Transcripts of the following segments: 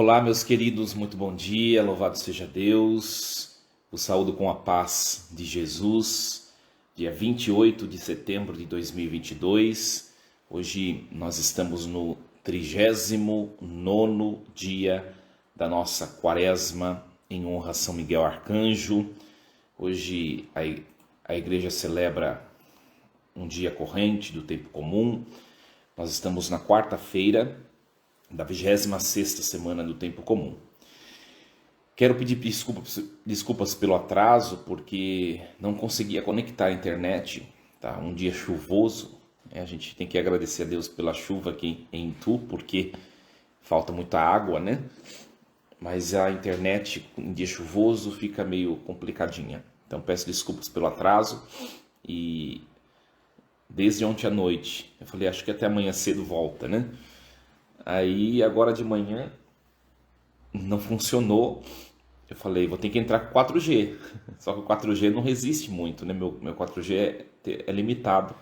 Olá, meus queridos, muito bom dia, louvado seja Deus. Os saúdo com a paz de Jesus, dia 28 de setembro de 2022. Hoje nós estamos no 39º dia da nossa quaresma, em honra a São Miguel Arcanjo. Hoje a igreja celebra um dia corrente do tempo comum. Nós estamos na quarta-feira da 26ª semana do tempo comum. Quero pedir desculpas pelo atraso, porque não conseguia conectar a internet, tá? Um dia chuvoso, a gente tem que agradecer a Deus pela chuva aqui em Itu, porque falta muita água, né? Mas a internet em dia chuvoso fica meio complicadinha. Então peço desculpas pelo atraso e desde ontem à noite, eu falei, acho que até amanhã cedo volta, né? Aí agora de manhã não funcionou. Eu falei, vou ter que entrar com 4G. Só que o 4G não resiste muito, né? Meu 4G é limitado.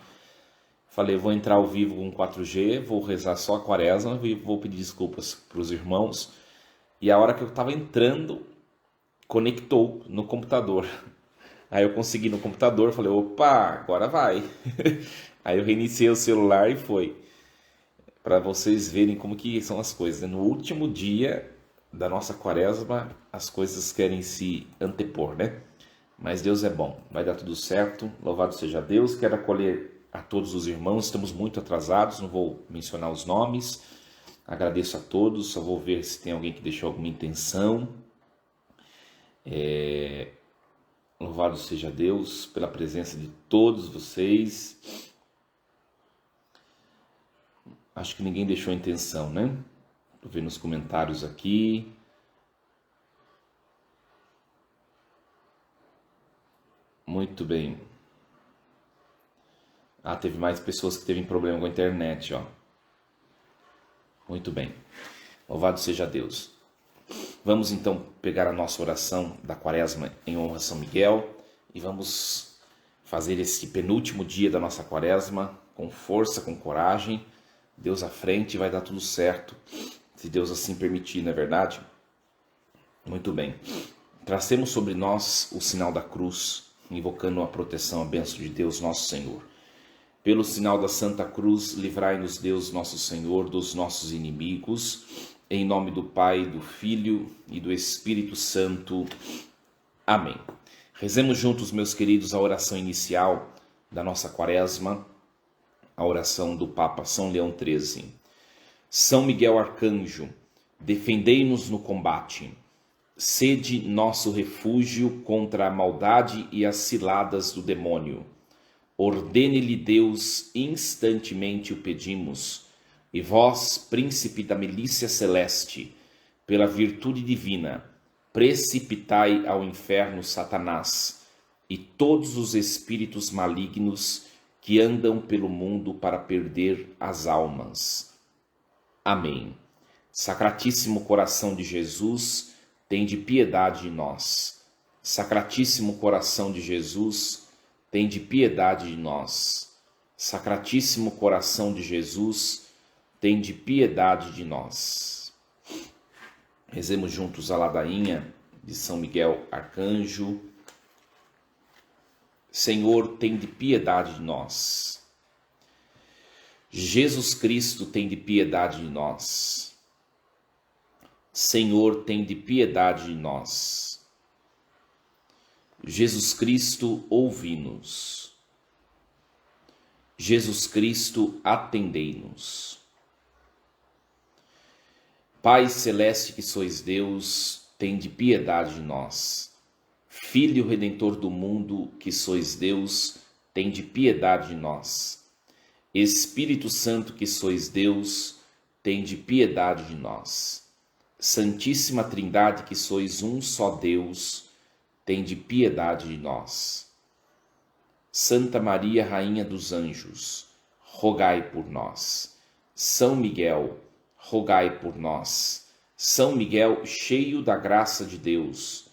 Falei, vou entrar ao vivo com 4G, vou rezar só a quaresma e vou pedir desculpas para os irmãos. E a hora que eu estava entrando, conectou no computador. Aí eu consegui no computador, falei, opa, agora vai. Aí eu reiniciei o celular e foi. Para vocês verem como que são as coisas, né? No último dia da nossa quaresma, as coisas querem se antepor, né? Mas Deus é bom, vai dar tudo certo, louvado seja Deus. Quero acolher a todos os irmãos, estamos muito atrasados, não vou mencionar os nomes. Agradeço a todos, só vou ver se tem alguém que deixou alguma intenção. Louvado seja Deus pela presença de todos vocês. Acho que ninguém deixou intenção, né? Estou vendo os comentários aqui. Muito bem. Teve mais pessoas que teve problema com a internet, ó. Muito bem. Louvado seja Deus. Vamos então pegar a nossa oração da quaresma em honra a São Miguel e vamos fazer esse penúltimo dia da nossa quaresma com força, com coragem. Deus à frente, vai dar tudo certo, se Deus assim permitir, não é verdade? Muito bem. Tracemos sobre nós o sinal da cruz, invocando a proteção, a bênção de Deus, nosso Senhor. Pelo sinal da Santa Cruz, livrai-nos Deus, nosso Senhor, dos nossos inimigos, em nome do Pai, do Filho e do Espírito Santo. Amém. Rezemos juntos, meus queridos, a oração inicial da nossa quaresma, a oração do Papa São Leão XIII. São Miguel Arcanjo, defendei-nos no combate. Sede nosso refúgio contra a maldade e as ciladas do demônio. Ordene-lhe Deus, instantemente o pedimos. E vós, príncipe da milícia celeste, pela virtude divina, precipitai ao inferno Satanás e todos os espíritos malignos que andam pelo mundo para perder as almas. Amém. Sacratíssimo coração de Jesus, tende piedade de nós. Sacratíssimo coração de Jesus, tende piedade de nós. Sacratíssimo coração de Jesus, tende piedade de nós. Rezemos juntos a ladainha de São Miguel Arcanjo. Senhor, tende piedade de nós. Jesus Cristo, tende piedade de nós. Senhor, tende piedade de nós. Jesus Cristo, ouvi-nos. Jesus Cristo, atendei-nos. Pai celeste que sois Deus, tende piedade de nós. Filho Redentor do mundo, que sois Deus, tende piedade de nós. Espírito Santo, que sois Deus, tende piedade de nós. Santíssima Trindade, que sois um só Deus, tende piedade de nós. Santa Maria, Rainha dos Anjos, rogai por nós. São Miguel, rogai por nós. São Miguel, cheio da graça de Deus,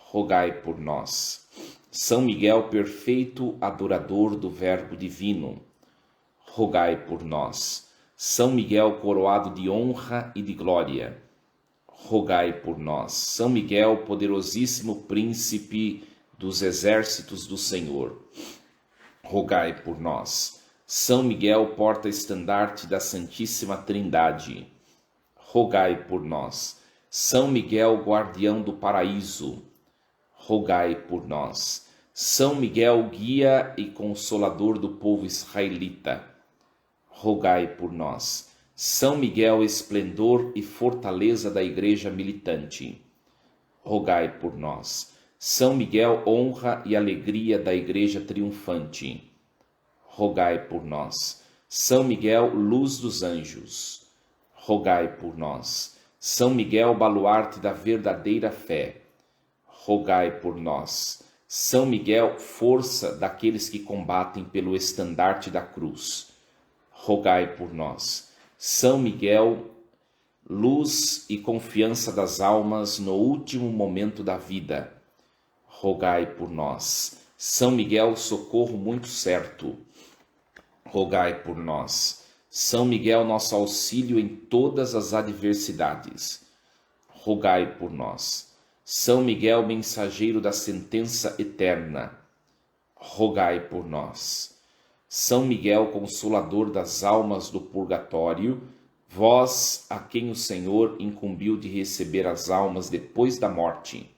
rogai por nós. São Miguel, perfeito adorador do Verbo divino, rogai por nós. São Miguel, coroado de honra e de glória, rogai por nós. São Miguel, poderosíssimo príncipe dos exércitos do Senhor, rogai por nós. São Miguel, porta-estandarte da Santíssima Trindade, rogai por nós. São Miguel, guardião do paraíso, rogai por nós. São Miguel, guia e consolador do povo israelita, rogai por nós. São Miguel, esplendor e fortaleza da Igreja militante, rogai por nós. São Miguel, honra e alegria da Igreja triunfante, rogai por nós. São Miguel, luz dos anjos, rogai por nós. São Miguel, baluarte da verdadeira fé, rogai por nós. São Miguel, força daqueles que combatem pelo estandarte da cruz, rogai por nós. São Miguel, luz e confiança das almas no último momento da vida, rogai por nós. São Miguel, socorro muito certo, rogai por nós. São Miguel, nosso auxílio em todas as adversidades, rogai por nós. São Miguel, mensageiro da sentença eterna, rogai por nós. São Miguel, consolador das almas do purgatório, vós a quem o Senhor incumbiu de receber as almas depois da morte,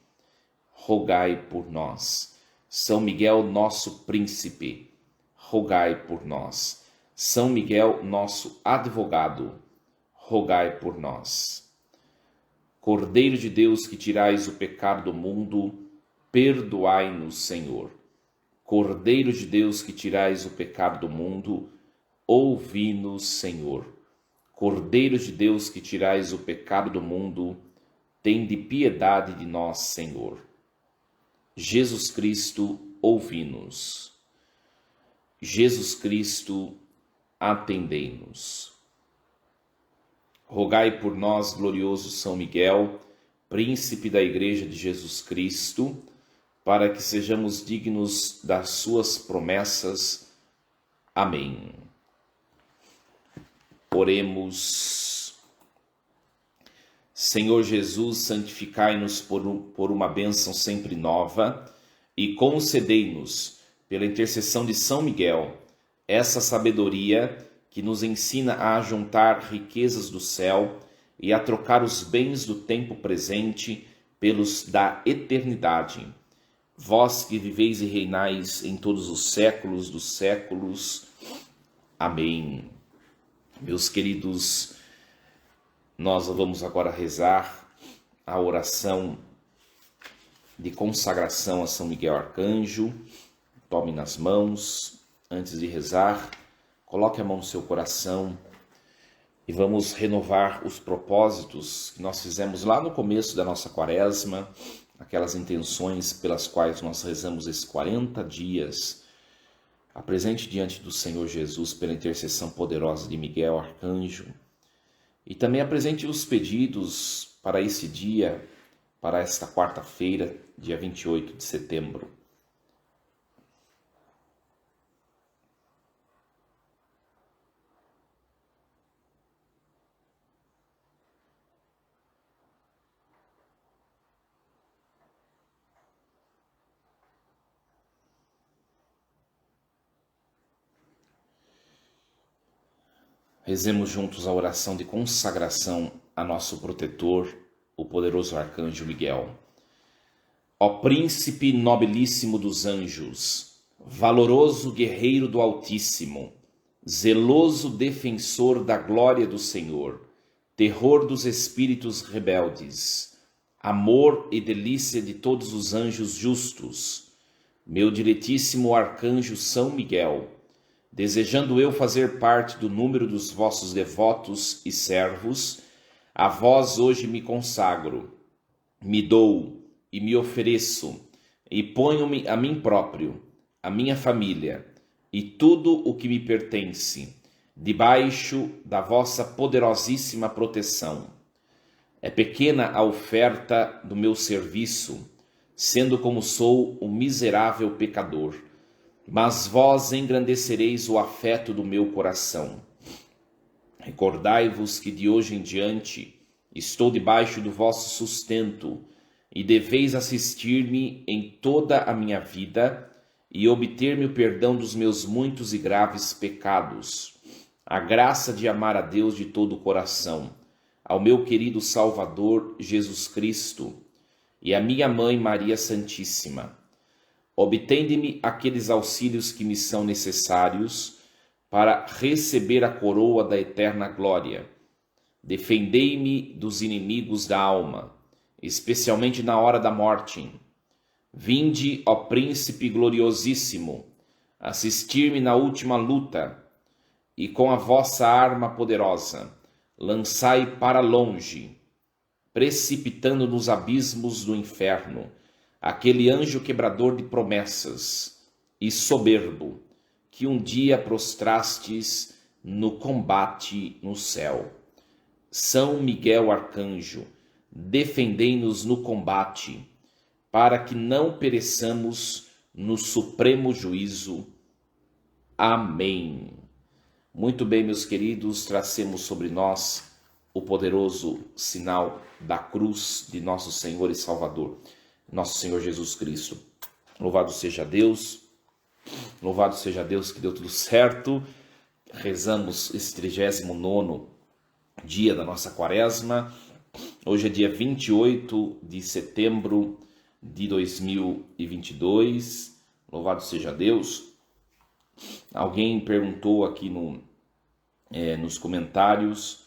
rogai por nós. São Miguel, nosso príncipe, rogai por nós. São Miguel, nosso advogado, rogai por nós. Cordeiro de Deus, que tirais o pecado do mundo, perdoai-nos, Senhor. Cordeiro de Deus, que tirais o pecado do mundo, ouvi-nos, Senhor. Cordeiro de Deus, que tirais o pecado do mundo, tende piedade de nós, Senhor. Jesus Cristo, ouvi-nos. Jesus Cristo, atendei-nos. Rogai por nós, glorioso São Miguel, príncipe da Igreja de Jesus Cristo, para que sejamos dignos das suas promessas. Amém. Oremos. Senhor Jesus, santificai-nos por uma bênção sempre nova e concedei-nos, pela intercessão de São Miguel, essa sabedoria que nos ensina a juntar riquezas do céu e a trocar os bens do tempo presente pelos da eternidade. Vós que viveis e reinais em todos os séculos dos séculos. Amém. Meus queridos, nós vamos agora rezar a oração de consagração a São Miguel Arcanjo. Tome nas mãos. Antes de rezar, coloque a mão no seu coração e vamos renovar os propósitos que nós fizemos lá no começo da nossa quaresma, aquelas intenções pelas quais nós rezamos esses 40 dias. Apresente diante do Senhor Jesus pela intercessão poderosa de Miguel Arcanjo e também apresente os pedidos para esse dia, para esta quarta-feira, dia 28 de setembro. Rezemos juntos a oração de consagração a nosso protetor, o poderoso Arcanjo Miguel. Ó Príncipe nobilíssimo dos anjos, valoroso guerreiro do Altíssimo, zeloso defensor da glória do Senhor, terror dos espíritos rebeldes, amor e delícia de todos os anjos justos, meu diletíssimo Arcanjo São Miguel, desejando eu fazer parte do número dos vossos devotos e servos, a vós hoje me consagro, me dou e me ofereço, e ponho-me a mim próprio, a minha família e tudo o que me pertence, debaixo da vossa poderosíssima proteção. É pequena a oferta do meu serviço, sendo como sou um miserável pecador, mas vós engrandecereis o afeto do meu coração. Recordai-vos que de hoje em diante Estou debaixo do vosso sustento, e deveis assistir-me em toda a minha vida, e obter-me o perdão dos meus muitos e graves pecados, a graça de amar a Deus de todo o coração, ao meu querido Salvador Jesus Cristo, e à minha Mãe Maria Santíssima. Obtende-me aqueles auxílios que me são necessários para receber a coroa da eterna glória. Defendei-me dos inimigos da alma, especialmente na hora da morte. Vinde, ó Príncipe gloriosíssimo, assistir-me na última luta, e com a vossa arma poderosa, lançai para longe, precipitando nos abismos do inferno, aquele anjo quebrador de promessas e soberbo, que um dia prostrastes no combate no céu. São Miguel Arcanjo, defendei-nos no combate, para que não pereçamos no supremo juízo. Amém. Muito bem, meus queridos, tracemos sobre nós o poderoso sinal da cruz de nosso Senhor e Salvador, nosso Senhor Jesus Cristo. Louvado seja Deus que deu tudo certo. Rezamos esse 39º dia da nossa quaresma. Hoje é dia 28 de setembro de 2022. Louvado seja Deus. Alguém perguntou aqui nos comentários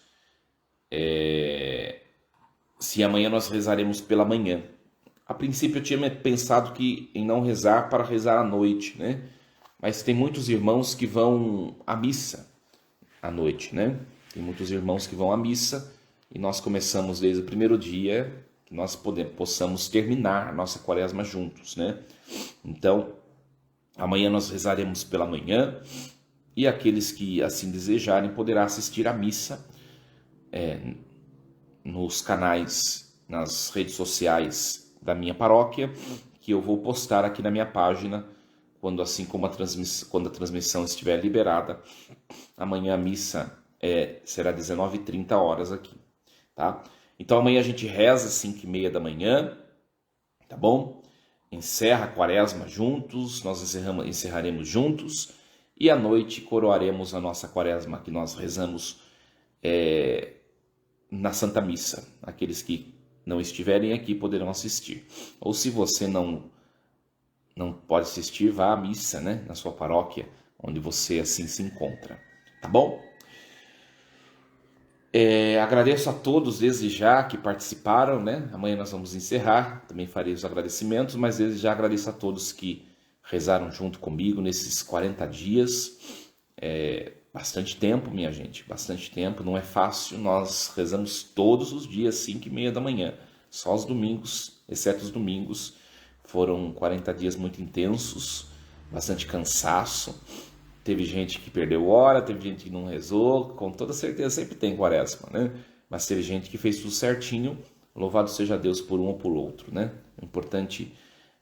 se amanhã nós rezaremos pela manhã. A princípio eu tinha pensado em não rezar para rezar à noite, né? Mas tem muitos irmãos que vão à missa à noite, né? Tem muitos irmãos que vão à missa e nós começamos desde o primeiro dia que nós possamos terminar a nossa quaresma juntos, né? Então, amanhã nós rezaremos pela manhã e aqueles que assim desejarem poderá assistir à missa nos canais, nas redes sociais da minha paróquia, que eu vou postar aqui na minha página, quando a transmissão estiver liberada. Amanhã a missa será 19h30 aqui, tá? Então amanhã a gente reza às 5h30 da manhã, tá bom? Encerra a quaresma juntos, nós encerraremos juntos, e à noite coroaremos a nossa quaresma, que nós rezamos na Santa Missa. Aqueles que não estiverem aqui poderão assistir. Ou se você não pode assistir, vá à missa, né, na sua paróquia, onde você assim se encontra. Tá bom? Agradeço a todos desde já que participaram, né? Amanhã nós vamos encerrar, também farei os agradecimentos, mas desde já agradeço a todos que rezaram junto comigo nesses 40 dias. Bastante tempo, minha gente, bastante tempo, não é fácil. Nós rezamos todos os dias, 5h30 da manhã, só os domingos, exceto os domingos. Foram 40 dias muito intensos, bastante cansaço. Teve gente que perdeu hora, teve gente que não rezou, com toda certeza sempre tem quaresma, né? Mas teve gente que fez tudo certinho, louvado seja Deus por um ou por outro, né? O importante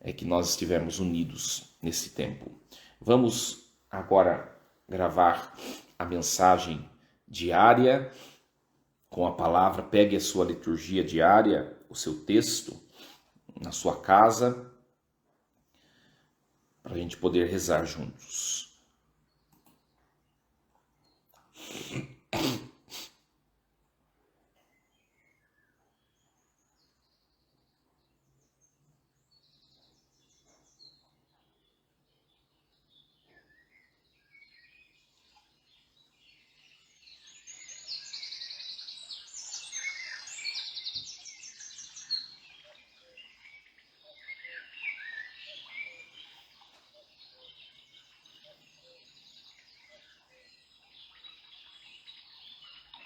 é que nós estivemos unidos nesse tempo. Vamos agora gravar a mensagem diária com a palavra. Pegue a sua liturgia diária, o seu texto, na sua casa, para a gente poder rezar juntos. –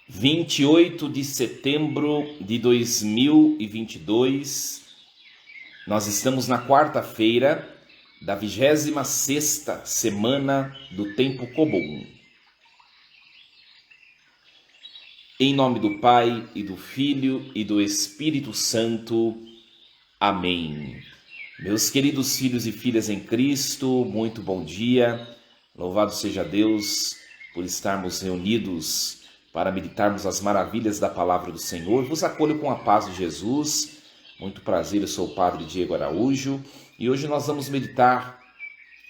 28 de setembro de 2022, nós estamos na quarta-feira da 26ª semana do Tempo Comum. Em nome do Pai, e do Filho, e do Espírito Santo. Amém. Meus queridos filhos e filhas em Cristo, muito bom dia. Louvado seja Deus por estarmos reunidos para meditarmos as maravilhas da palavra do Senhor. Vos acolho com a paz de Jesus. Muito prazer, eu sou o Padre Diego Araújo e hoje nós vamos meditar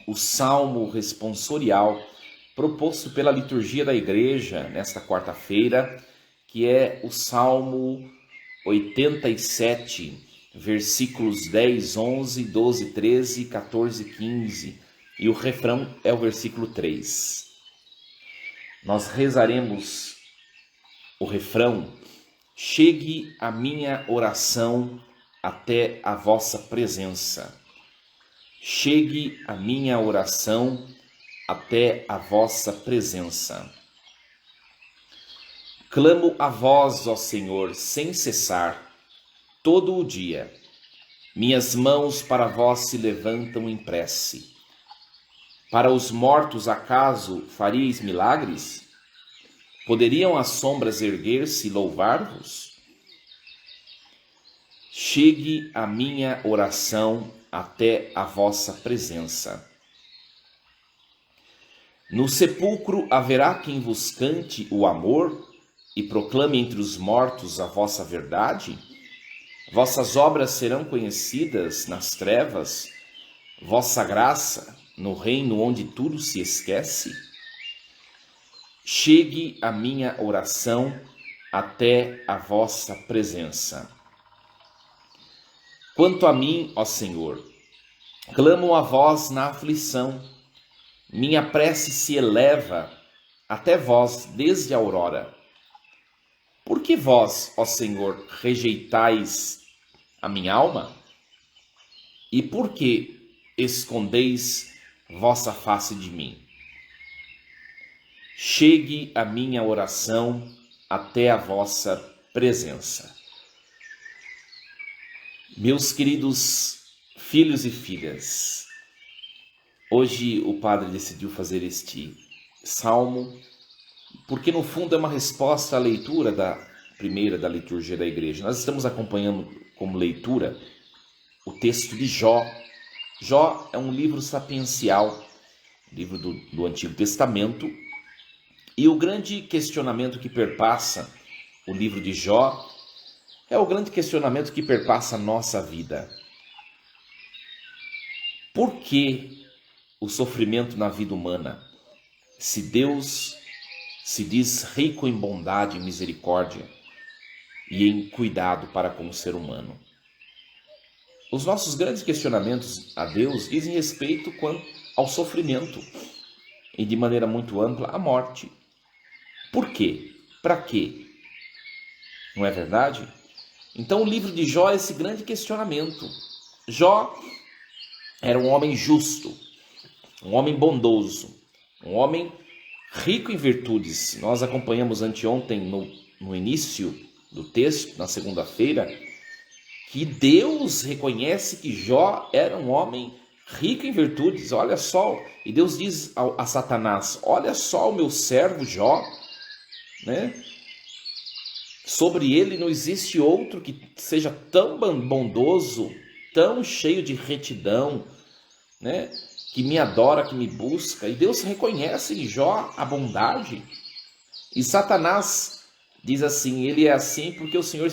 o Salmo responsorial proposto pela liturgia da igreja nesta quarta-feira, que é o Salmo 87, versículos 10, 11, 12, 13, 14, 15, e o refrão é o versículo 3. Nós rezaremos o refrão: chegue a minha oração até a vossa presença. Chegue a minha oração até a vossa presença. Clamo a vós, ó Senhor, sem cessar, todo o dia. Minhas mãos para vós se levantam em prece. Para os mortos, acaso faríeis milagres? Poderiam as sombras erguer-se e louvar-vos? Chegue a minha oração até a vossa presença. No sepulcro haverá quem vos cante o amor e proclame entre os mortos a vossa verdade? Vossas obras serão conhecidas nas trevas, vossa graça no reino onde tudo se esquece? Chegue a minha oração até a vossa presença. Quanto a mim, ó Senhor, clamo a vós na aflição. Minha prece se eleva até vós desde a aurora. Por que vós, ó Senhor, rejeitais a minha alma? E por que escondeis vossa face de mim? Chegue a minha oração até a vossa presença. Meus queridos filhos e filhas, hoje o padre decidiu fazer este salmo porque no fundo é uma resposta à leitura da primeira da liturgia da igreja. Nós estamos acompanhando como leitura o texto de Jó. Jó é um livro sapiencial, livro do Antigo Testamento, e o grande questionamento que perpassa o livro de Jó é o grande questionamento que perpassa a nossa vida. Por que o sofrimento na vida humana, se Deus se diz rico em bondade e misericórdia e em cuidado para com o ser humano? Os nossos grandes questionamentos a Deus dizem respeito quanto ao sofrimento e, de maneira muito ampla, à morte. Por quê? Para quê? Não é verdade? Então o livro de Jó é esse grande questionamento. Jó era um homem justo, um homem bondoso, um homem rico em virtudes. Nós acompanhamos anteontem no início do texto, na segunda-feira, que Deus reconhece que Jó era um homem rico em virtudes. Olha só, e Deus diz a Satanás: olha só o meu servo Jó, né? Sobre ele não existe outro que seja tão bondoso, tão cheio de retidão, né? Que me adora, que me busca. E Deus reconhece em Jó a bondade. E Satanás diz assim: ele é assim porque o Senhor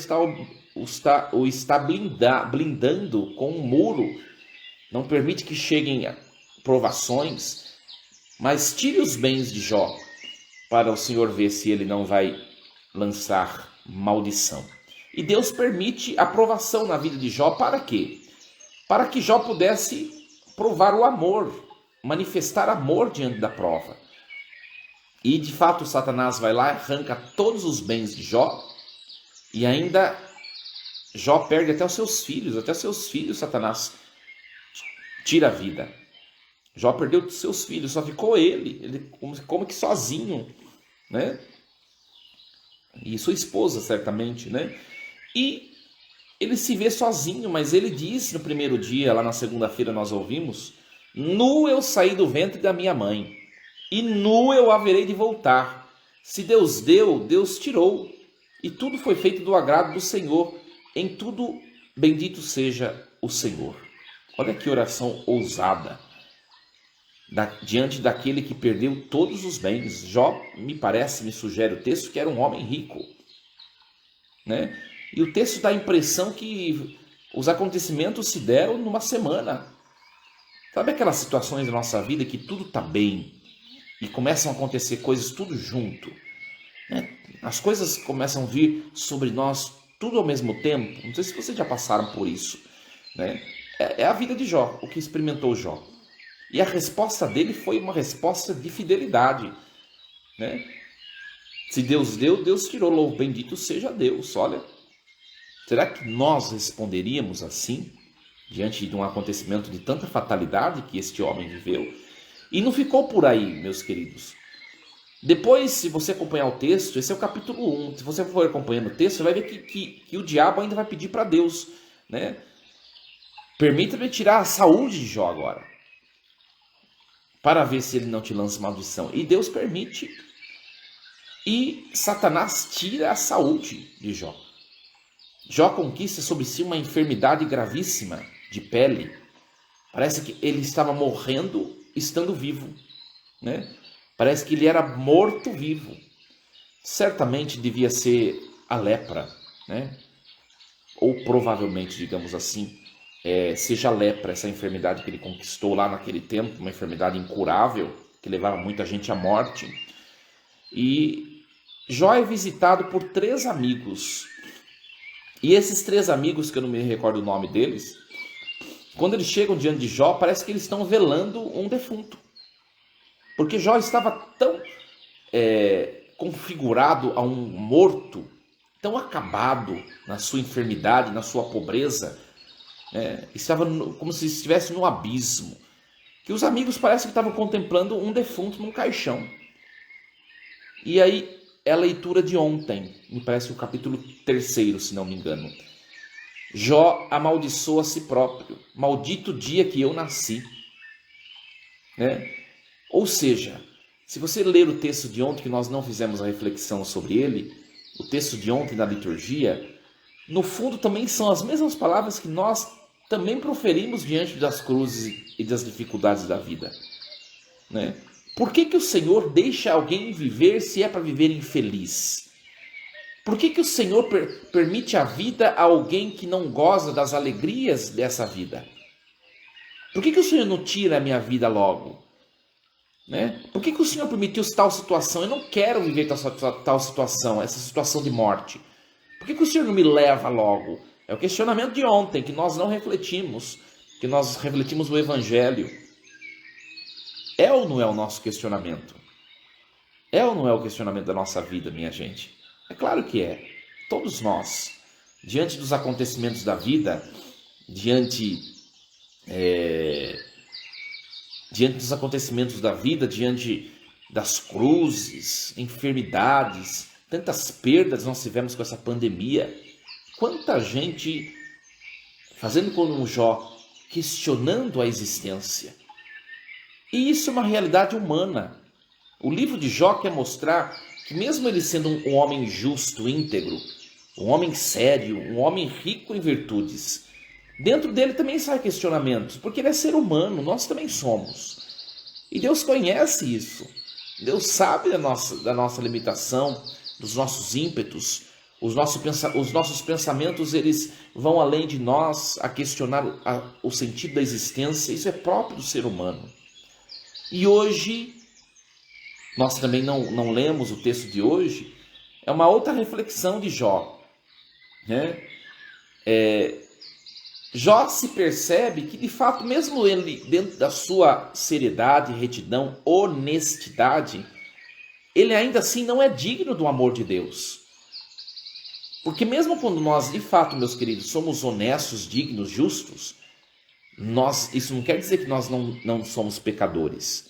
o está blindando com um muro, não permite que cheguem provações, mas tire os bens de Jó, para o Senhor ver se ele não vai lançar maldição. E Deus permite a provação na vida de Jó, para quê? Para que Jó pudesse provar o amor, manifestar amor diante da prova. E de fato Satanás vai lá, arranca todos os bens de Jó, e ainda Jó perde até seus filhos Satanás tira a vida. Jó perdeu seus filhos, só ficou ele como que sozinho, né? E sua esposa, certamente, né? E ele se vê sozinho, mas ele disse no primeiro dia, lá na segunda-feira nós ouvimos: nu eu saí do ventre da minha mãe, e nu eu haverei de voltar. Se Deus deu, Deus tirou, e tudo foi feito do agrado do Senhor. Em tudo, bendito seja o Senhor. Olha que oração ousada. diante daquele que perdeu todos os bens. Jó, me sugere o texto, que era um homem rico, né? E o texto dá a impressão que os acontecimentos se deram numa semana. Sabe aquelas situações da nossa vida que tudo está bem e começam a acontecer coisas tudo junto, né? As coisas começam a vir sobre nós tudo ao mesmo tempo. Não sei se vocês já passaram por isso, né? É a vida de Jó, o que experimentou Jó. E a resposta dele foi uma resposta de fidelidade, né? Se Deus deu, Deus tirou. Louvado bendito seja Deus. Olha, será que nós responderíamos assim diante de um acontecimento de tanta fatalidade que este homem viveu? E não ficou por aí, meus queridos. Depois, se você acompanhar o texto, esse é o capítulo 1. Se você for acompanhando o texto, você vai ver que o diabo ainda vai pedir para Deus, né? Permita-me tirar a saúde de Jó agora, para ver se ele não te lança maldição. E Deus permite. E Satanás tira a saúde de Jó. Jó conquista sobre si uma enfermidade gravíssima de pele. Parece que ele estava morrendo estando vivo, né? Parece que ele era morto-vivo. Certamente devia ser a lepra, né? Ou provavelmente, digamos assim, seja a lepra, essa enfermidade que ele conquistou lá naquele tempo, uma enfermidade incurável, que levava muita gente à morte. E Jó é visitado por 3 amigos. E esses 3 amigos, que eu não me recordo o nome deles, quando eles chegam diante de Jó, parece que eles estão velando um defunto. Porque Jó estava tão configurado a um morto, tão acabado na sua enfermidade, na sua pobreza, estava como se estivesse no abismo, que os amigos parecem que estavam contemplando um defunto num caixão. E aí é a leitura de ontem, me parece o capítulo 3º, se não me engano. Jó amaldiçoa a si próprio. Maldito dia que eu nasci, né? Ou seja, se você ler o texto de ontem, que nós não fizemos a reflexão sobre ele, o texto de ontem da liturgia, no fundo também são as mesmas palavras que nós também proferimos diante das cruzes e das dificuldades da vida, né? Por que o Senhor deixa alguém viver se é para viver infeliz? Por que o Senhor permite a vida a alguém que não goza das alegrias dessa vida? Por que o Senhor não tira a minha vida logo? Né? Por que o Senhor permitiu tal situação? Eu não quero viver tal situação, essa situação de morte. Por que o Senhor não me leva logo? É o questionamento de ontem, que nós não refletimos, que nós refletimos o Evangelho. É ou não é o nosso questionamento? É ou não é o questionamento da nossa vida, minha gente? É claro que é. Todos nós, diante dos acontecimentos da vida, diante dos acontecimentos da vida, diante das cruzes, enfermidades, tantas perdas nós tivemos com essa pandemia. Quanta gente fazendo como um Jó, questionando a existência. E isso é uma realidade humana. O livro de Jó quer mostrar que mesmo ele sendo um homem justo, íntegro, um homem sério, um homem rico em virtudes, dentro dele também sai questionamentos, porque ele é ser humano, nós também somos. E Deus conhece isso. Deus sabe da nossa limitação, dos nossos ímpetos. Os nossos pensamentos, eles vão além de nós a questionar o sentido da existência. Isso é próprio do ser humano. E hoje, nós também não lemos o texto de hoje, é uma outra reflexão de Jó, né? Jó se percebe que, de fato, mesmo ele, dentro da sua seriedade, retidão, honestidade, ele ainda assim não é digno do amor de Deus. Porque mesmo quando nós, de fato, meus queridos, somos honestos, dignos, justos, isso não quer dizer que nós não somos pecadores.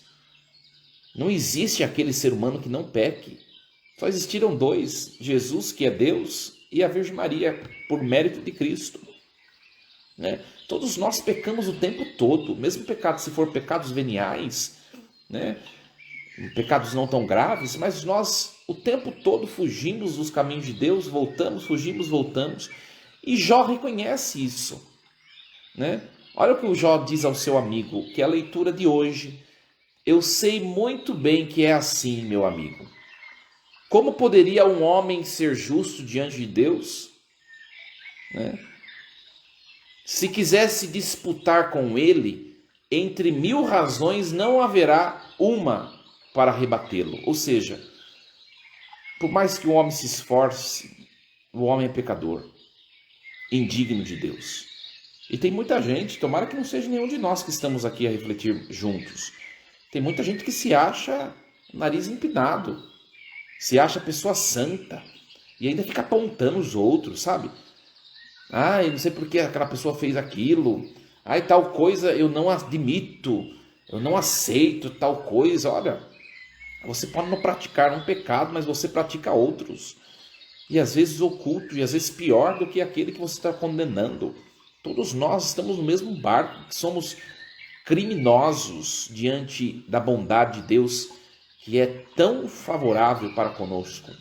Não existe aquele ser humano que não peque. Só existiram 2, Jesus, que é Deus, e a Virgem Maria, por mérito de Cristo. Né? Todos nós pecamos o tempo todo, mesmo pecados, se for pecados veniais, né? Pecados não tão graves, mas nós o tempo todo fugimos dos caminhos de Deus, voltamos, fugimos, voltamos, e Jó reconhece isso, né? Olha o que o Jó diz ao seu amigo, que é a leitura de hoje, Eu sei muito bem que é assim, meu amigo. Como poderia um homem ser justo diante de Deus, né? Se quisesse disputar com ele, entre 1000 razões não haverá uma para rebatê-lo. Ou seja, por mais que o homem se esforce, o homem é pecador, indigno de Deus. E tem muita gente, tomara que não seja nenhum de nós que estamos aqui a refletir juntos. Tem muita gente que se acha nariz empinado, se acha pessoa santa e ainda fica apontando os outros, sabe? Ah, eu não sei por que aquela pessoa fez aquilo. Ai, tal coisa eu não admito, eu não aceito tal coisa. Olha, você pode não praticar um pecado, mas você pratica outros. E às vezes oculto, e às vezes pior do que aquele que você está condenando. Todos nós estamos no mesmo barco, somos criminosos diante da bondade de Deus, que é tão favorável para conosco.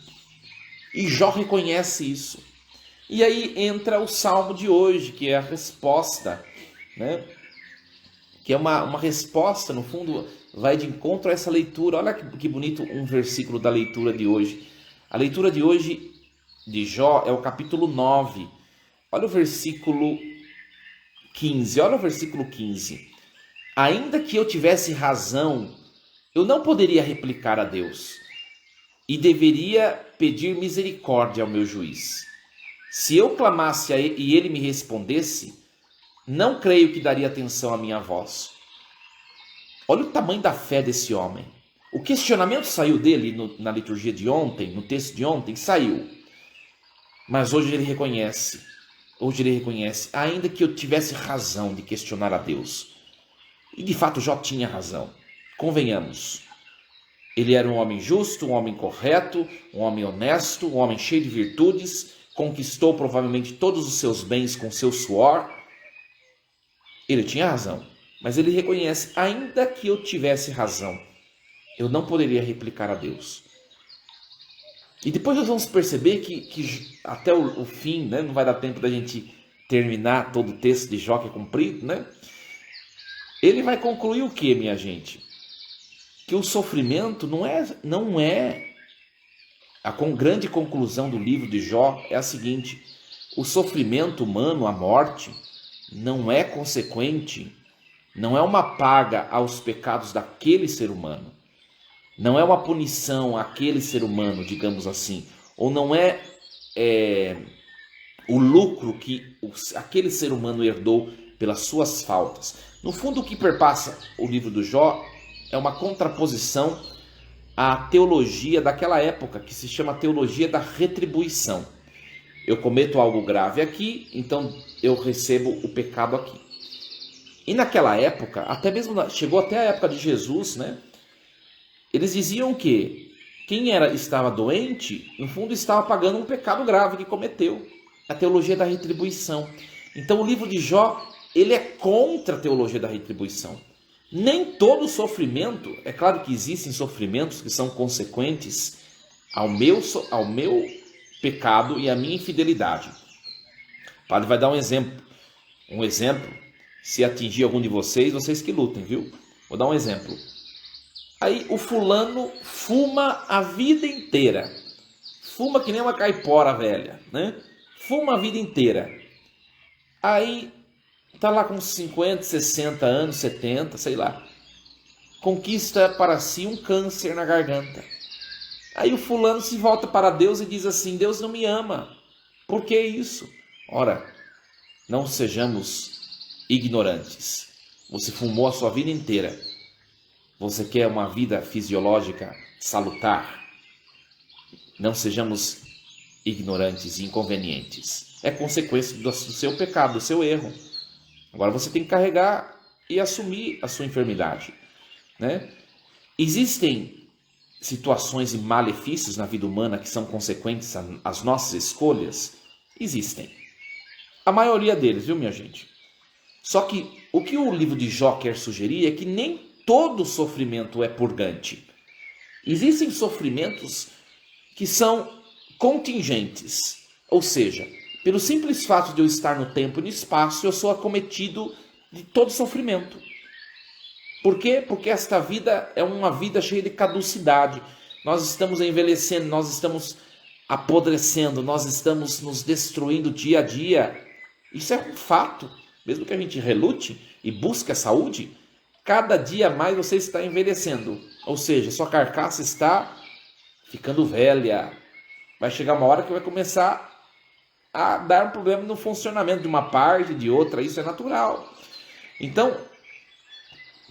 E Jó reconhece isso. E aí entra o salmo de hoje, que é a resposta, né? Que é uma resposta, no fundo, vai de encontro a essa leitura. Olha que bonito um versículo da leitura de hoje. A leitura de hoje de Jó é o capítulo 9. Olha o versículo 15. Olha o versículo 15. Ainda que eu tivesse razão, eu não poderia replicar a Deus e deveria pedir misericórdia ao meu juiz. Se eu clamasse a ele e ele me respondesse, não creio que daria atenção à minha voz. Olha o tamanho da fé desse homem. O questionamento saiu dele na liturgia de ontem, no texto de ontem, saiu. Mas hoje ele reconhece, ainda que eu tivesse razão de questionar a Deus. E de fato Jó tinha razão, convenhamos. Ele era um homem justo, um homem correto, um homem honesto, um homem cheio de virtudes, conquistou provavelmente todos os seus bens com seu suor. Ele tinha razão, mas ele reconhece, ainda que eu tivesse razão, eu não poderia replicar a Deus. E depois nós vamos perceber que até o fim, né, não vai dar tempo da gente terminar todo o texto de Jó, que é comprido, né? Ele vai concluir o que, minha gente? Que o sofrimento não é a grande conclusão do livro de Jó é a seguinte: o sofrimento humano, a morte, não é consequente, não é uma paga aos pecados daquele ser humano, não é uma punição àquele ser humano, digamos assim, ou não é o lucro que aquele ser humano herdou pelas suas faltas. No fundo, o que perpassa o livro do Jó é uma contraposição à teologia daquela época, que se chama teologia da retribuição. Eu cometo algo grave aqui, então eu recebo o pecado aqui. E naquela época, até mesmo chegou até a época de Jesus, né? Eles diziam que quem estava doente, no fundo estava pagando um pecado grave que cometeu. A teologia da retribuição. Então o livro de Jó, ele é contra a teologia da retribuição. Nem todo sofrimento, é claro que existem sofrimentos que são consequentes ao meu pecado e à minha infidelidade. O padre vai dar um exemplo. Se atingir algum de vocês, vocês que lutem, viu? Vou dar um exemplo. Aí o fulano fuma a vida inteira. Fuma que nem uma caipora velha, né? Fuma a vida inteira. Aí tá lá com 50, 60 anos, 70, sei lá. Conquista para si um câncer na garganta. Aí o fulano se volta para Deus e diz assim: Deus não me ama. Por que isso? Ora, não sejamos ignorantes. Você fumou a sua vida inteira. Você quer uma vida fisiológica salutar? Não sejamos ignorantes e inconvenientes. É consequência do seu pecado, do seu erro. Agora você tem que carregar e assumir a sua enfermidade, né? Existem situações e malefícios na vida humana que são consequentes às nossas escolhas? Existem. A maioria deles, viu, minha gente? Só que o que o livro de Jó quer sugerir é que nem todo sofrimento é purgante. Existem sofrimentos que são contingentes, ou seja, pelo simples fato de eu estar no tempo e no espaço, eu sou acometido de todo sofrimento. Por quê? Porque esta vida é uma vida cheia de caducidade. Nós estamos envelhecendo, nós estamos apodrecendo, nós estamos nos destruindo dia a dia. Isso é um fato. Mesmo que a gente relute e busque a saúde, cada dia mais você está envelhecendo. Ou seja, sua carcaça está ficando velha. Vai chegar uma hora que vai começar a dar um problema no funcionamento de uma parte, de outra. Isso é natural. Então,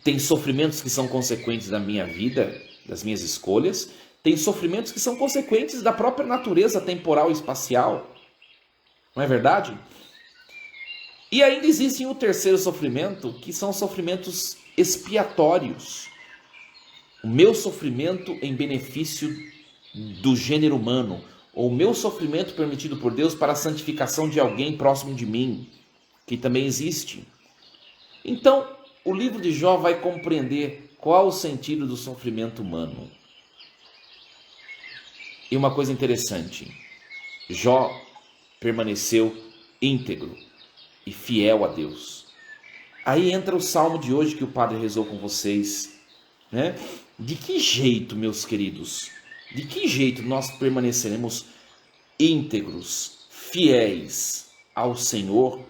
tem sofrimentos que são consequentes da minha vida, das minhas escolhas. Tem sofrimentos que são consequentes da própria natureza temporal e espacial. Não é verdade? E ainda existe o terceiro sofrimento, que são sofrimentos expiatórios. O meu sofrimento em benefício do gênero humano, ou o meu sofrimento permitido por Deus para a santificação de alguém próximo de mim, que também existe. Então, o livro de Jó vai compreender qual o sentido do sofrimento humano. E uma coisa interessante, Jó permaneceu íntegro e fiel a Deus. Aí entra o salmo de hoje que o padre rezou com vocês, né? De que jeito, meus queridos, de que jeito nós permaneceremos íntegros, fiéis ao Senhor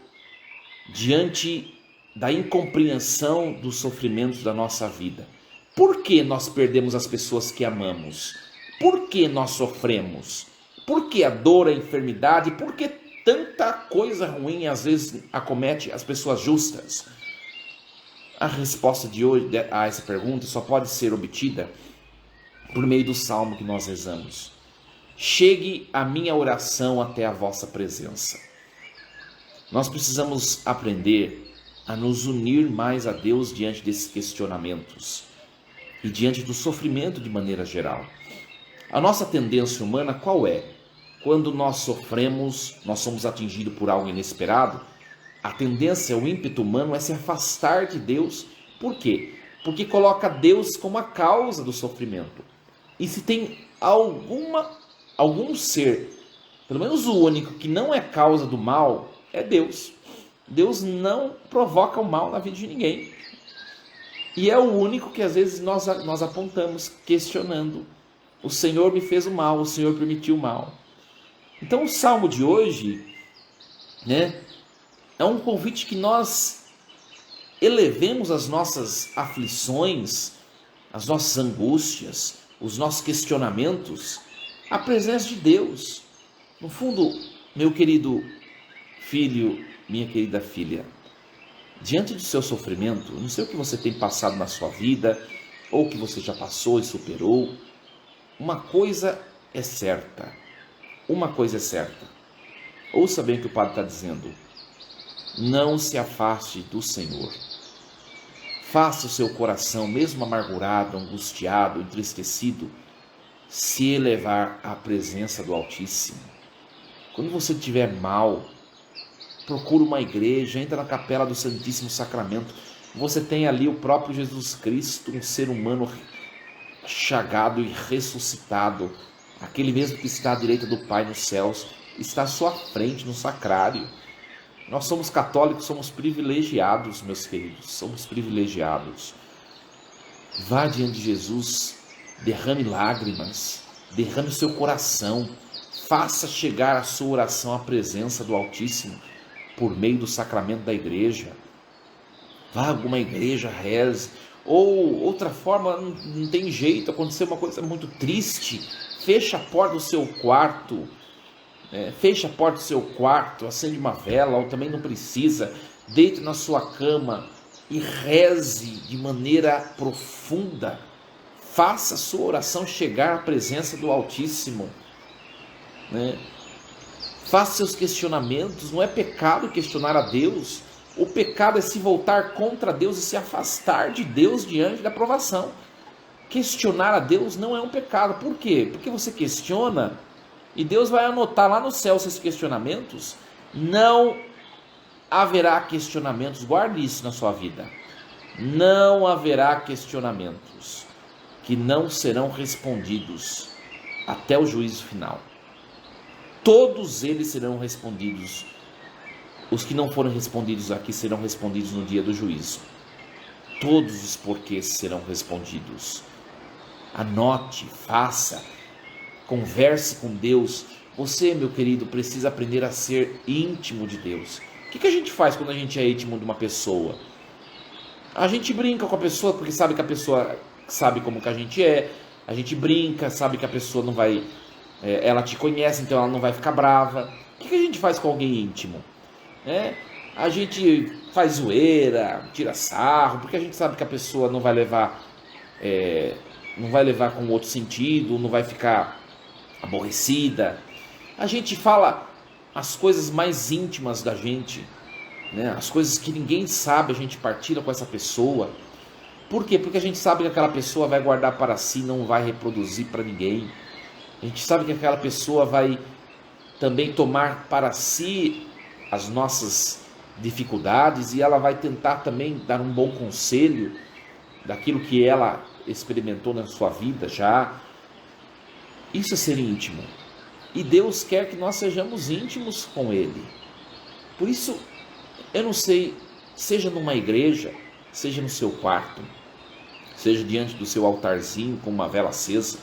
diante da incompreensão dos sofrimentos da nossa vida? Por que nós perdemos as pessoas que amamos? Por que nós sofremos? Por que a dor, a enfermidade? Por que tanta coisa ruim às vezes acomete as pessoas justas? A resposta de hoje a essa pergunta só pode ser obtida por meio do salmo que nós rezamos. Chegue a minha oração até a vossa presença. Nós precisamos aprender a nos unir mais a Deus diante desses questionamentos e diante do sofrimento de maneira geral. A nossa tendência humana qual é? Quando nós sofremos, nós somos atingidos por algo inesperado, a tendência, o ímpeto humano é se afastar de Deus. Por quê? Porque coloca Deus como a causa do sofrimento. E se tem algum ser, pelo menos o único, que não é causa do mal, é Deus. Deus não provoca o mal na vida de ninguém. E é o único que às vezes nós apontamos, questionando. O Senhor me fez o mal, o Senhor permitiu o mal. Então o salmo de hoje, né, é um convite que nós elevemos as nossas aflições, as nossas angústias, os nossos questionamentos à presença de Deus. No fundo, meu querido filho, minha querida filha, diante do seu sofrimento, não sei o que você tem passado na sua vida, ou o que você já passou e superou, uma coisa é certa, ouça bem o que o padre está dizendo, não se afaste do Senhor, faça o seu coração, mesmo amargurado, angustiado, entristecido, se elevar à presença do Altíssimo. Quando você estiver mal, procura uma igreja, entra na capela do Santíssimo Sacramento, você tem ali o próprio Jesus Cristo, um ser humano chagado e ressuscitado, aquele mesmo que está à direita do Pai nos céus, está à sua frente no sacrário. Nós somos católicos, somos privilegiados, meus queridos, somos privilegiados. Vá diante de Jesus, derrame lágrimas, derrame o seu coração, faça chegar a sua oração à presença do Altíssimo por meio do sacramento da igreja. Vá a alguma igreja, reze. Ou outra forma, não tem jeito, aconteceu uma coisa muito triste, fecha a porta do seu quarto, acende uma vela, ou também não precisa, deite na sua cama e reze de maneira profunda, faça a sua oração chegar à presença do Altíssimo, né? Faça seus questionamentos, não é pecado questionar a Deus, o pecado é se voltar contra Deus e se afastar de Deus diante da provação. Questionar a Deus não é um pecado, por quê? Porque você questiona e Deus vai anotar lá no céu seus questionamentos, não haverá questionamentos, guarde isso na sua vida, não haverá questionamentos que não serão respondidos até o juízo final. Todos eles serão respondidos. Os que não foram respondidos aqui serão respondidos no dia do juízo. todos os porquês serão respondidos. Anote, faça, converse com Deus. Você, meu querido, precisa aprender a ser íntimo de Deus. O que a gente faz quando a gente é íntimo de uma pessoa? A gente brinca com a pessoa porque sabe que a pessoa sabe como que a gente é. A gente brinca, sabe que a pessoa não vai... ela te conhece, então ela não vai ficar brava. O que a gente faz com alguém íntimo? A gente faz zoeira, tira sarro, porque a gente sabe que a pessoa não vai levar com outro sentido, não vai ficar aborrecida. A gente fala as coisas mais íntimas da gente, né? As coisas que ninguém sabe, a gente partilha com essa pessoa. Por quê? Porque a gente sabe que aquela pessoa vai guardar para si, não vai reproduzir para ninguém. A gente sabe que aquela pessoa vai também tomar para si as nossas dificuldades e ela vai tentar também dar um bom conselho daquilo que ela experimentou na sua vida já. Isso é ser íntimo. E Deus quer que nós sejamos íntimos com Ele. Por isso, eu não sei, seja numa igreja, seja no seu quarto, seja diante do seu altarzinho com uma vela acesa,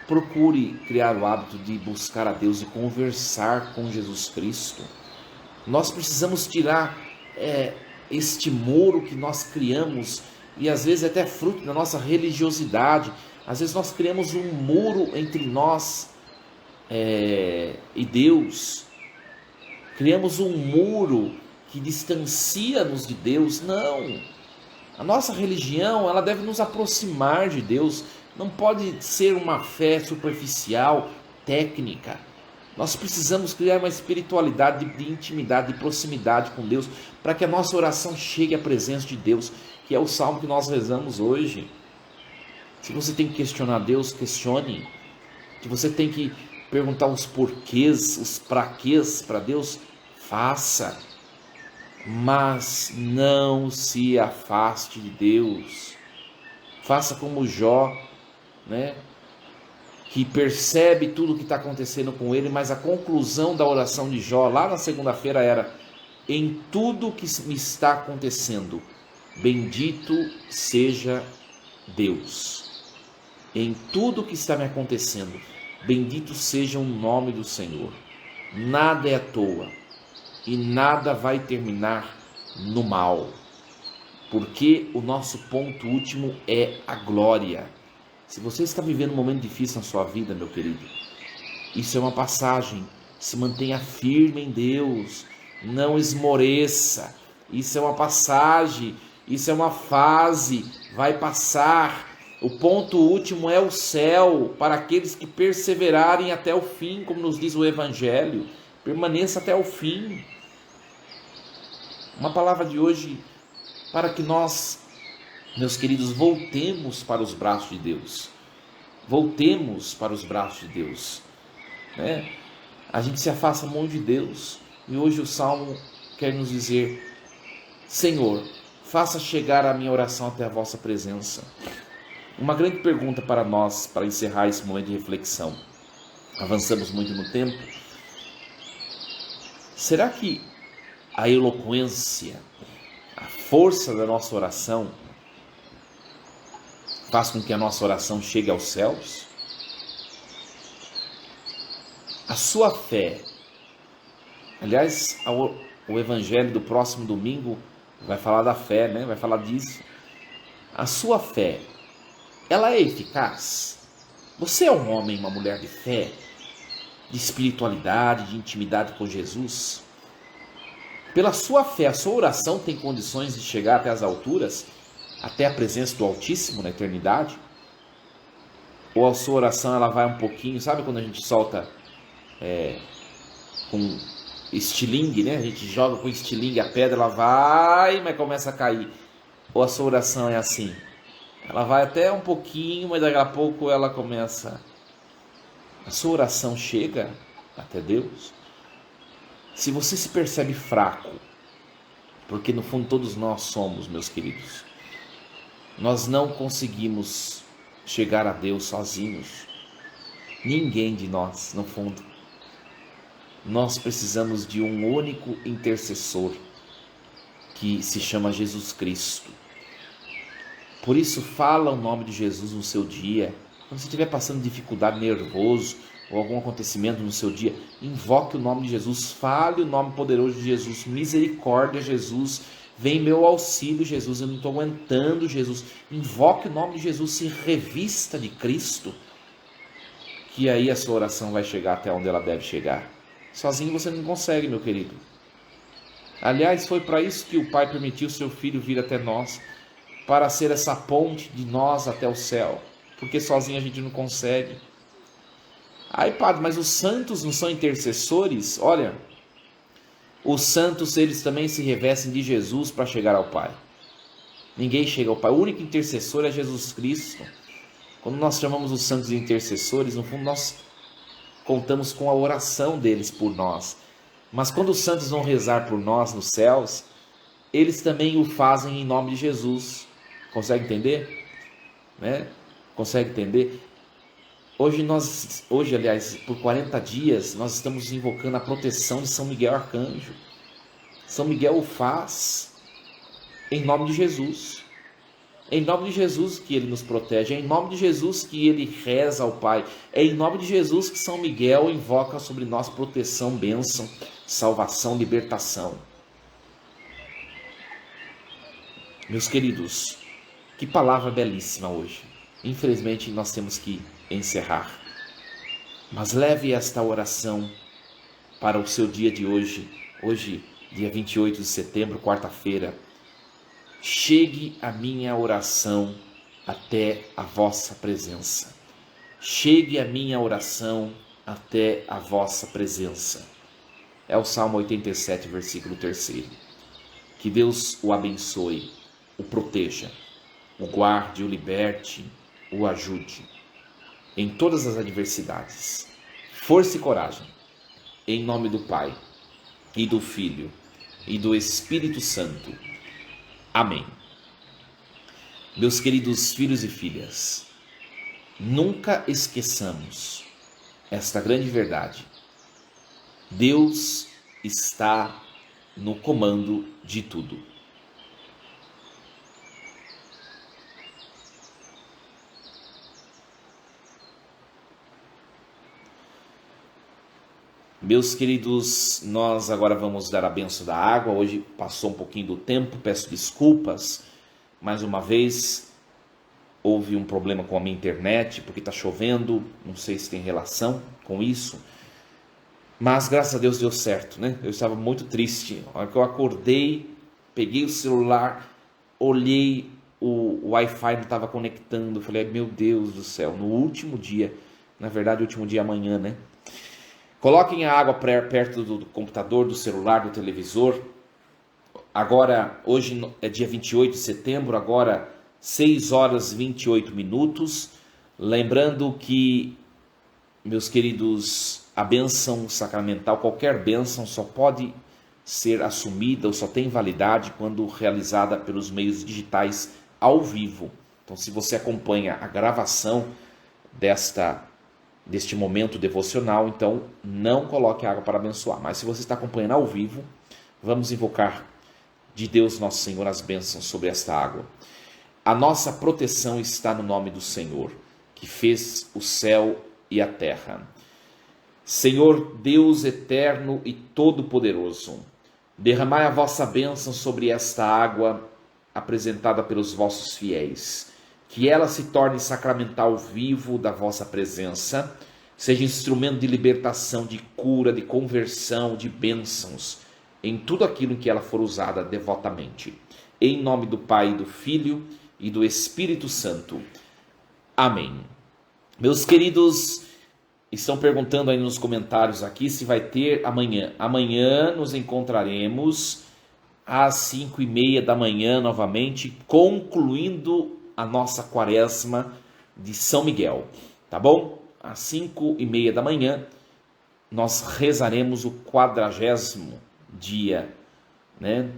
procure criar o hábito de buscar a Deus e conversar com Jesus Cristo. Nós precisamos tirar este muro que nós criamos, e às vezes até fruto da nossa religiosidade. Às vezes nós criamos um muro entre nós e Deus. Criamos um muro que distancia-nos de Deus. Não. A nossa religião, ela deve nos aproximar de Deus. Não pode ser uma fé superficial, técnica. Nós precisamos criar uma espiritualidade de intimidade, de proximidade com Deus, para que a nossa oração chegue à presença de Deus, que é o salmo que nós rezamos hoje. Se você tem que questionar Deus, questione. Se você tem que perguntar os porquês, os praquês para Deus, faça. Mas não se afaste de Deus. Faça como Jó, né? Que percebe tudo o que está acontecendo com ele, mas a conclusão da oração de Jó, lá na segunda-feira, era: em tudo que me está acontecendo, bendito seja Deus. Em tudo que está me acontecendo, bendito seja o nome do Senhor. Nada é à toa e nada vai terminar no mal, porque o nosso ponto último é a glória. Se você está vivendo um momento difícil na sua vida, meu querido, isso é uma passagem. Se mantenha firme em Deus, não esmoreça. Isso é uma passagem, isso é uma fase, vai passar. O ponto último é o céu, para aqueles que perseverarem até o fim, como nos diz o Evangelho. Permaneça até o fim. Uma palavra de hoje para que nós, meus queridos, voltemos para os braços de Deus. Voltemos para os braços de Deus. A gente se afasta muito de Deus. E hoje o Salmo quer nos dizer: Senhor, faça chegar a minha oração até a vossa presença. Uma grande pergunta para nós, para encerrar esse momento de reflexão. Avançamos muito no tempo. Será que a eloquência, a força da nossa oração faz com que a nossa oração chegue aos céus? A sua fé, aliás, o evangelho do próximo domingo vai falar da fé, né? Vai falar disso. A sua fé, ela é eficaz? Você é um homem, uma mulher de fé, de espiritualidade, de intimidade com Jesus? Pela sua fé, a sua oração tem condições de chegar até as alturas, até a presença do Altíssimo na eternidade? Ou a sua oração ela vai um pouquinho, sabe quando a gente solta com estilingue, né? A gente joga com estilingue a pedra, ela vai, mas começa a cair. Ou a sua oração é assim, ela vai até um pouquinho, mas daqui a pouco ela começa. A sua oração chega até Deus? Se você se percebe fraco, porque no fundo todos nós somos, meus queridos, nós não conseguimos chegar a Deus sozinhos. Ninguém de nós, no fundo. Nós precisamos de um único intercessor, que se chama Jesus Cristo. Por isso, fala o nome de Jesus no seu dia. Quando você estiver passando dificuldade, nervoso, ou algum acontecimento no seu dia, invoque o nome de Jesus, fale o nome poderoso de Jesus, misericórdia, Jesus, vem meu auxílio, Jesus, eu não estou aguentando, Jesus. Invoque o nome de Jesus, se revista de Cristo, que aí a sua oração vai chegar até onde ela deve chegar. Sozinho você não consegue, meu querido. Aliás, foi para isso que o Pai permitiu seu Filho vir até nós, para ser essa ponte de nós até o céu, porque sozinho a gente não consegue. Ai, padre, mas os santos não são intercessores? Olha, os santos, eles também se revestem de Jesus para chegar ao Pai. Ninguém chega ao Pai, o único intercessor é Jesus Cristo. Quando nós chamamos os santos de intercessores, no fundo nós contamos com a oração deles por nós. Mas quando os santos vão rezar por nós nos céus, eles também o fazem em nome de Jesus. Consegue entender? Né? Consegue entender? Hoje, aliás, por 40 dias, nós estamos invocando a proteção de São Miguel Arcanjo. São Miguel o faz em nome de Jesus. É em nome de Jesus que ele nos protege. É em nome de Jesus que ele reza ao Pai. É em nome de Jesus que São Miguel invoca sobre nós proteção, bênção, salvação, libertação. Meus queridos, que palavra belíssima hoje. Infelizmente nós temos que encerrar. Mas leve esta oração para o seu dia de hoje. Hoje, dia 28 de setembro, quarta-feira. Chegue a minha oração até a vossa presença. Chegue a minha oração até a vossa presença. É o Salmo 87, versículo 3. Que Deus o abençoe, o proteja, o guarde, o liberte, o ajude em todas as adversidades. Força e coragem, em nome do Pai, e do Filho, e do Espírito Santo. Amém. Meus queridos filhos e filhas, nunca esqueçamos esta grande verdade. Deus está no comando de tudo. Meus queridos, nós agora vamos dar a bênção da água. Hoje passou um pouquinho do tempo, peço desculpas. Mais uma vez, houve um problema com a minha internet, porque está chovendo, não sei se tem relação com isso. Mas graças a Deus deu certo, né? Eu estava muito triste. Na hora que eu acordei, peguei o celular, olhei, o Wi-Fi não estava conectando. Falei, meu Deus do céu, no último dia, na verdade o último dia é amanhã, né? Coloquem a água perto do computador, do celular, do televisor. Agora, hoje é dia 28 de setembro, agora 6 horas e 28 minutos. Lembrando que, meus queridos, a bênção sacramental, qualquer bênção só pode ser assumida ou só tem validade quando realizada pelos meios digitais ao vivo. Então, se você acompanha a gravação deste momento devocional, então não coloque água para abençoar. Mas se você está acompanhando ao vivo, vamos invocar de Deus Nosso Senhor as bênçãos sobre esta água. A nossa proteção está no nome do Senhor, que fez o céu e a terra. Senhor Deus eterno e todo-poderoso, derramai a vossa bênção sobre esta água apresentada pelos vossos fiéis, que ela se torne sacramental vivo da vossa presença, seja instrumento de libertação, de cura, de conversão, de bênçãos, em tudo aquilo em que ela for usada devotamente. Em nome do Pai, do Filho e do Espírito Santo. Amém. Meus queridos, estão perguntando aí nos comentários aqui se vai ter amanhã. Amanhã nos encontraremos às 5h30 da manhã novamente, concluindo a nossa quaresma de São Miguel, tá bom? Às 5h30 da manhã, nós rezaremos o 40º dia, né,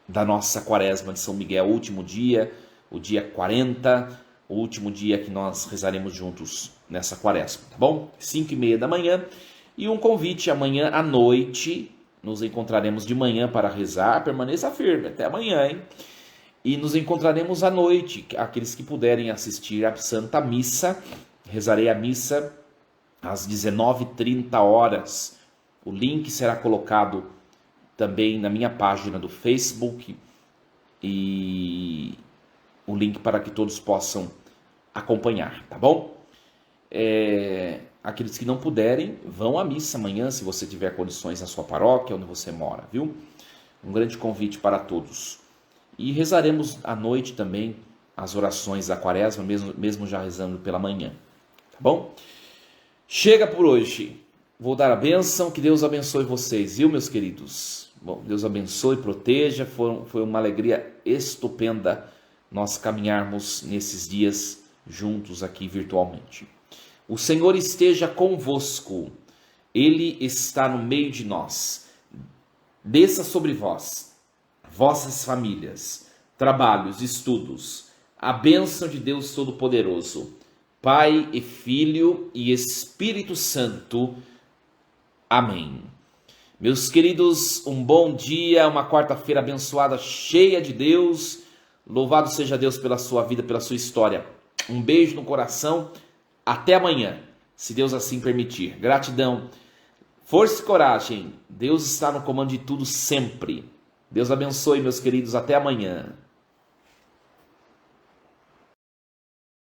da nossa quaresma de São Miguel, o último dia, o dia 40, o último dia que nós rezaremos juntos nessa quaresma, tá bom? 5h30 da manhã, e um convite amanhã à noite, nos encontraremos de manhã para rezar, permaneça firme, até amanhã, hein? E nos encontraremos à noite, aqueles que puderem assistir à Santa Missa. Rezarei a missa às 19h30. O link será colocado também na minha página do Facebook e o link para que todos possam acompanhar, tá bom? Aqueles que não puderem, vão à missa amanhã, se você tiver condições na sua paróquia, onde você mora, viu? Um grande convite para todos. E rezaremos à noite também as orações da quaresma, mesmo já rezando pela manhã, tá bom? Chega por hoje. Vou dar a bênção, que Deus abençoe vocês, viu, meus queridos? Bom, Deus abençoe, proteja, foi uma alegria estupenda nós caminharmos nesses dias juntos aqui virtualmente. O Senhor esteja convosco, Ele está no meio de nós. Desça sobre vós, vossas famílias, trabalhos, estudos, a bênção de Deus Todo-Poderoso, Pai e Filho e Espírito Santo. Amém. Meus queridos, um bom dia, uma quarta-feira abençoada, cheia de Deus. Louvado seja Deus pela sua vida, pela sua história. Um beijo no coração. Até amanhã, se Deus assim permitir. Gratidão, força e coragem. Deus está no comando de tudo sempre. Deus abençoe, meus queridos. Até amanhã.